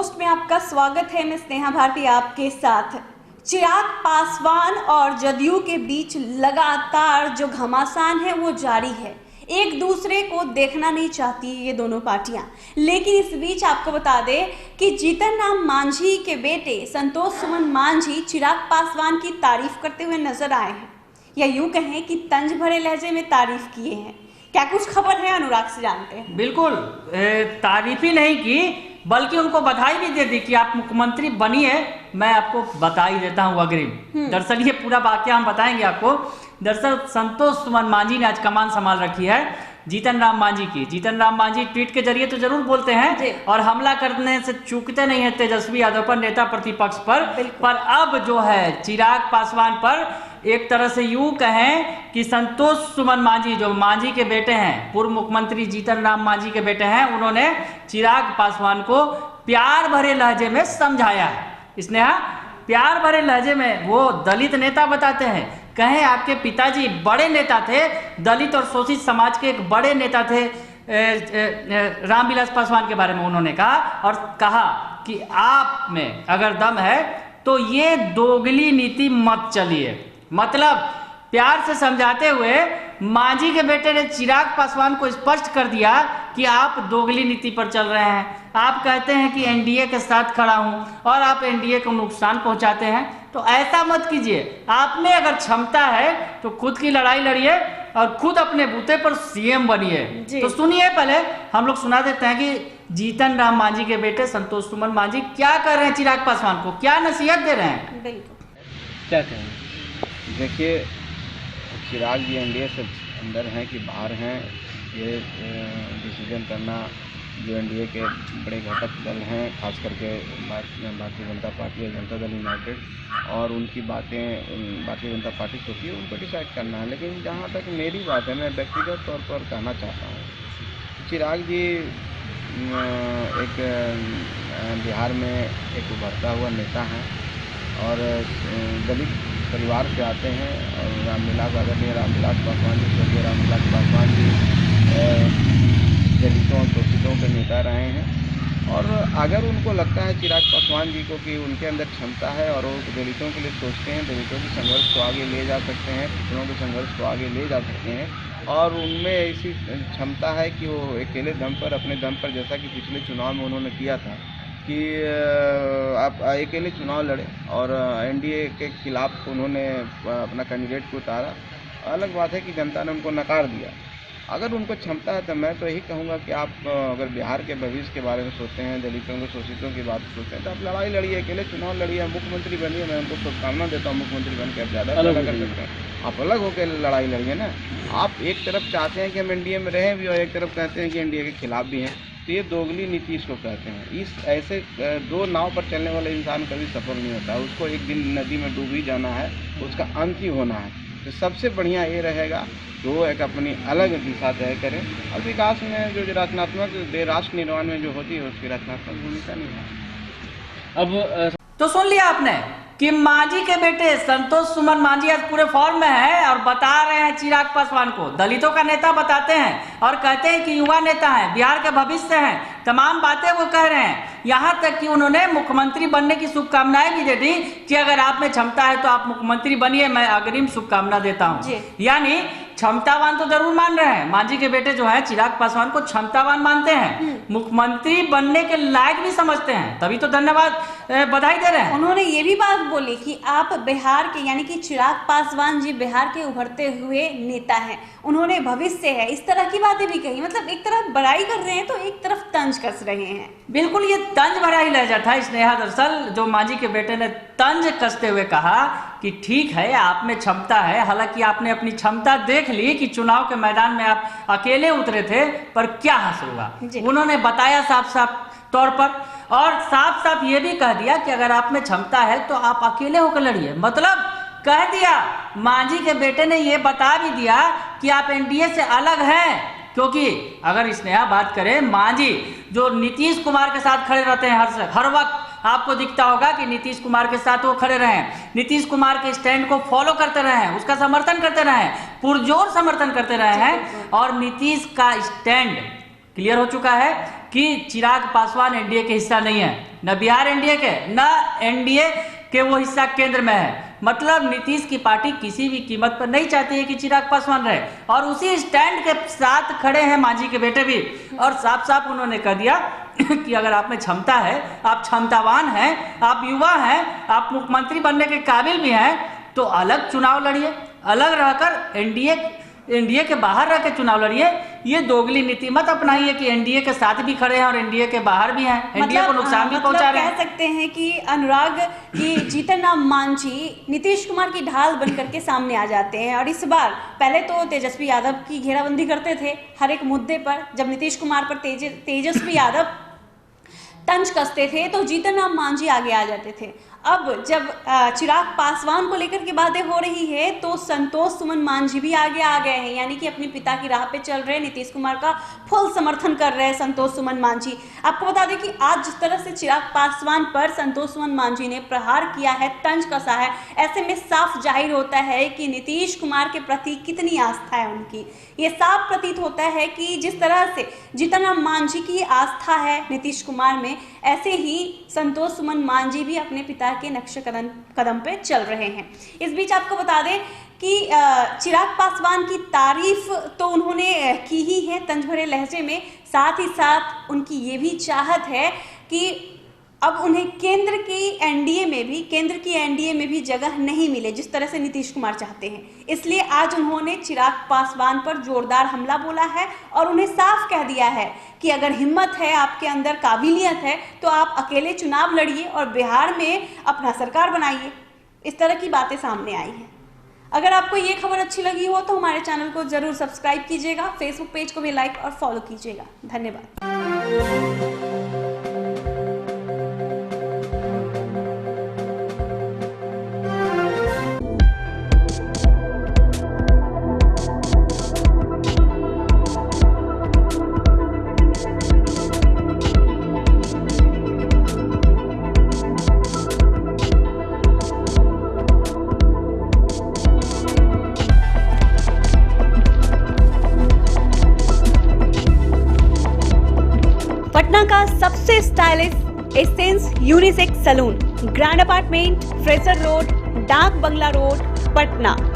Post में आपका स्वागत है। मैं स्नेहा भारती आपके साथ। चिराग पासवान और जदयू के बीच लगातार जो घमासान है वो जारी है। एक दूसरे को देखना नहीं चाहती ये दोनों पार्टियां। लेकिन इस बीच आपको बता दें कि जीतन राम मांझी के बेटे संतोष सुमन मांझी चिराग पासवान की तारीफ करते हुए नजर आए हैं, या यूं कहें कि तंज भरे लहजे में तारीफ किए हैं। क्या कुछ खबर है, अनुराग से जानते हैं। बिल्कुल, तारीफ ही नहीं की बल्कि उनको बधाई भी दे दी कि आप मुख्यमंत्री बनी है। मैं आपको बता ही देता हूँ अग्रिम। दरअसल ये पूरा वाक्य हम बताएंगे आपको। दरअसल संतोष सुमन मांझी ने आज कमान संभाल रखी है जीतन राम मांझी की। जीतन राम मांझी ट्वीट के जरिए तो जरूर बोलते हैं और हमला करने से चूकते नहीं है तेजस्वी यादव पर, नेता प्रतिपक्ष पर अब जो है चिराग पासवान पर एक तरह से यूं कहें कि संतोष सुमन मांझी जो मांझी के बेटे हैं, पूर्व मुख्यमंत्री जीतन राम मांझी के बेटे हैं, उन्होंने चिराग पासवान को प्यार भरे लहजे में समझाया है। स्नेहा, प्यार भरे लहजे में वो दलित नेता बताते हैं। कहें आपके पिताजी बड़े नेता थे, दलित और शोषित समाज के एक बड़े नेता थे। रामविलास पासवान के बारे में उन्होंने कहा और कहा कि आप में अगर दम है तो ये दोगली नीति मत चलिए। मतलब प्यार से समझाते हुए मांझी के बेटे ने चिराग पासवान को स्पष्ट कर दिया कि आप दोगली नीति पर चल रहे हैं। आप कहते हैं कि एनडीए के साथ खड़ा हूं और आप एनडीए को नुकसान पहुंचाते हैं, तो ऐसा मत कीजिए। आप में अगर क्षमता है तो खुद की लड़ाई लड़िए और खुद अपने बूते पर सीएम बनिए। तो सुनिए, पहले हम लोग सुना देते हैं कि जीतन राम मांझी के बेटे संतोष सुमन मांझी क्या कर रहे हैं चिराग पासवान को, क्या नसीहत दे रहे हैं। क्या कहें, देखिए चिराग जी एनडीए से अंदर हैं कि बाहर हैं, ये डिसीजन करना जो एनडीए के बड़े घटक दल हैं, खास करके भारतीय जनता पार्टी और जनता दल यूनाइटेड, और उनकी बातें भारतीय जनता पार्टी को की उनको डिसाइड करना है। लेकिन जहाँ तक मेरी बात है, मैं व्यक्तिगत तौर पर कहना चाहता हूँ चिराग जी एक बिहार में एक उभरता हुआ नेता हैं और दलित परिवार से आते हैं और आदरणीय रामविलास पासवान जी, स्वर्गीय रामविलास पासवान जी दलितों और शोषितों के नेता रहे हैं। और अगर उनको लगता है चिराग पासवान जी को कि उनके अंदर क्षमता है और वो दलितों के लिए सोचते हैं, दलितों के संघर्ष को आगे ले जा सकते हैं, पिछड़ों के संघर्ष को आगे ले जा सकते हैं, और उनमें ऐसी क्षमता है कि वो अकेले दम पर, अपने दम पर, जैसा कि पिछले चुनाव में उन्होंने किया था कि आप अकेले चुनाव लड़े और एनडीए के खिलाफ उन्होंने अपना कैंडिडेट को उतारा। अलग बात है कि जनता ने उनको नकार दिया। अगर उनको क्षमता है तो मैं तो यही कहूँगा कि आप अगर बिहार के भविष्य के बारे में सोचते हैं, दलितों के शोषितों की बात सोचते हैं, तो आप लड़ाई लड़िए, अकेले चुनाव लड़िए, मुख्यमंत्री बनिए। मैं उनको शुभकामना देता हूँ, मुख्यमंत्री बन के आप ज़्यादा कर सकते हैं। आप अलग होकर लड़ाई लड़िए ना। आप एक तरफ चाहते हैं कि हम एनडीए में रहें भी और एक तरफ कहते हैं कि एनडीए के खिलाफ भी हैं, तो ये दोगली नीति इसको कहते हैं। इस ऐसे दो नाव पर चलने वाला इंसान कभी सफल नहीं होता। उसको एक दिन नदी में डूब ही जाना है, उसका अंत ही होना है। तो सबसे बढ़िया ये रहेगा कि वो एक अपनी अलग दिशा तय करें और विकास में जो रचनात्मक राष्ट्र निर्माण में जो होती है उसकी रचनात्मक भूमिका निभाए। अब तो सुन लिया आपने कि मांझी के बेटे संतोष सुमन मांझी आज पूरे फॉर्म में है और बता रहे हैं चिराग पासवान को दलितों का नेता बताते हैं और कहते हैं कि युवा नेता हैं, बिहार के भविष्य हैं। तमाम बातें वो कह रहे हैं, यहाँ तक कि उन्होंने मुख्यमंत्री बनने की शुभकामनाएं भी दे दी कि अगर आप में क्षमता है तो आप मुख्यमंत्री बनिए, मैं अग्रिम शुभकामना देता हूँ। यानी क्षमतावान तो जरूर मान रहे हैं, मांझी के बेटे जो है चिराग पासवान को क्षमतावान मानते हैं, मुख्यमंत्री बनने के लायक भी समझते हैं, तभी तो धन्यवाद बधाई दे रहे हैं। उन्होंने ये भी बात बोली कि आप बिहार के, यानी कि चिराग पासवान जी बिहार के उभरते हुए नेता हैं, उन्होंने भविष्य है, इस तरह की बातें भी कही। मतलब एक तरफ बड़ाई कर रहे हैं तो एक तरफ तंज कस रहे हैं। बिल्कुल, ये तंज भरा ही लहजा था स्नेहा। दरअसल जो मांझी के बेटे ने तंज कसते हुए कहा कि ठीक है, आप में क्षमता है, हालांकि आपने अपनी क्षमता देख ली कि चुनाव के मैदान में आप अकेले उतरे थे, पर क्या हासिल हुआ उन्होंने बताया साफ साफ तौर पर, और साफ साफ ये भी कह दिया कि अगर आप में क्षमता है तो आप अकेले होकर लड़िए। मतलब कह दिया, मांझी के बेटे ने ये बता भी दिया कि आप एनडीए से अलग हैं। क्योंकि अगर स्नेहा बात करें, मांझी जो नीतीश कुमार के साथ खड़े रहते हैं हर वक्त, आपको दिखता होगा कि नीतीश कुमार के साथ वो खड़े रहे, नीतीश कुमार के स्टैंड को फॉलो करते रहे, उसका समर्थन करते रहे, पुरजोर समर्थन करते रहे हैं। और नीतीश का स्टैंड क्लियर हो चुका है कि चिराग पासवान एनडीए के हिस्सा नहीं है, न बिहार एनडीए के, न एनडीए के वो हिस्सा केंद्र में है। मतलब नीतीश की पार्टी किसी भी कीमत पर नहीं चाहती है कि चिराग पासवान रहे, और उसी स्टैंड के साथ खड़े हैं मांझी के बेटे भी। और साफ साफ उन्होंने कह दिया कि अगर आप में क्षमता है, आप क्षमतावान हैं, आप युवा हैं, आप मुख्यमंत्री बनने के काबिल भी हैं, तो अलग चुनाव लड़िए, अलग रहकर एनडीए के बाहर रह के चुनाव लड़िए। ये दोगली नीति मत अपनाइए कि एनडीए के साथ भी खड़े हैं और एनडीए के बाहर भी हैं, एनडीए को नुकसान भी पहुंचा रहे हैं। कह सकते हैं कि अनुराग की जीतन राम मांझी नीतीश कुमार की ढाल बनकर के सामने आ जाते हैं। और इस बार पहले तो तेजस्वी यादव की घेराबंदी करते थे हर एक मुद्दे पर, जब नीतीश कुमार पर तेजस्वी यादव तंज कसते थे तो जीतन राम मांझी आगे आ जाते थे। अब जब चिराग पासवान को लेकर के बातें हो रही है तो संतोष सुमन मांझी भी आगे आ गए हैं, यानी कि अपने पिता की राह पे चल रहे, नीतीश कुमार का फुल समर्थन कर रहे हैं संतोष सुमन मांझी। आपको बता दें कि आज जिस तरह से चिराग पासवान पर संतोष सुमन मांझी ने प्रहार किया है, तंज कसा है, ऐसे में साफ जाहिर होता है कि नीतीश कुमार के प्रति कितनी आस्था है उनकी। ये साफ प्रतीत होता है कि जिस तरह से जीतन राम मांझी की आस्था है नीतीश कुमार में, ऐसे ही संतोष सुमन मांझी भी अपने पिता के नक्शे कदम पे चल रहे हैं। इस बीच आपको बता दें कि चिराग पासवान की तारीफ तो उन्होंने की ही है तंज भरे लहजे में, साथ ही साथ उनकी ये भी चाहत है कि अब उन्हें केंद्र की एनडीए में भी जगह नहीं मिले जिस तरह से नीतीश कुमार चाहते हैं। इसलिए आज उन्होंने चिराग पासवान पर जोरदार हमला बोला है और उन्हें साफ कह दिया है कि अगर हिम्मत है, आपके अंदर काबिलियत है, तो आप अकेले चुनाव लड़िए और बिहार में अपना सरकार बनाइए। इस तरह की बातें सामने आई हैं। अगर आपको ये खबर अच्छी लगी हो तो हमारे चैनल को जरूर सब्सक्राइब कीजिएगा, फेसबुक पेज को भी लाइक और फॉलो कीजिएगा। धन्यवाद। पटना का सबसे stylish Essence unisex salon, grand apartment, Fraser road, Dak Bungalow road, Patna.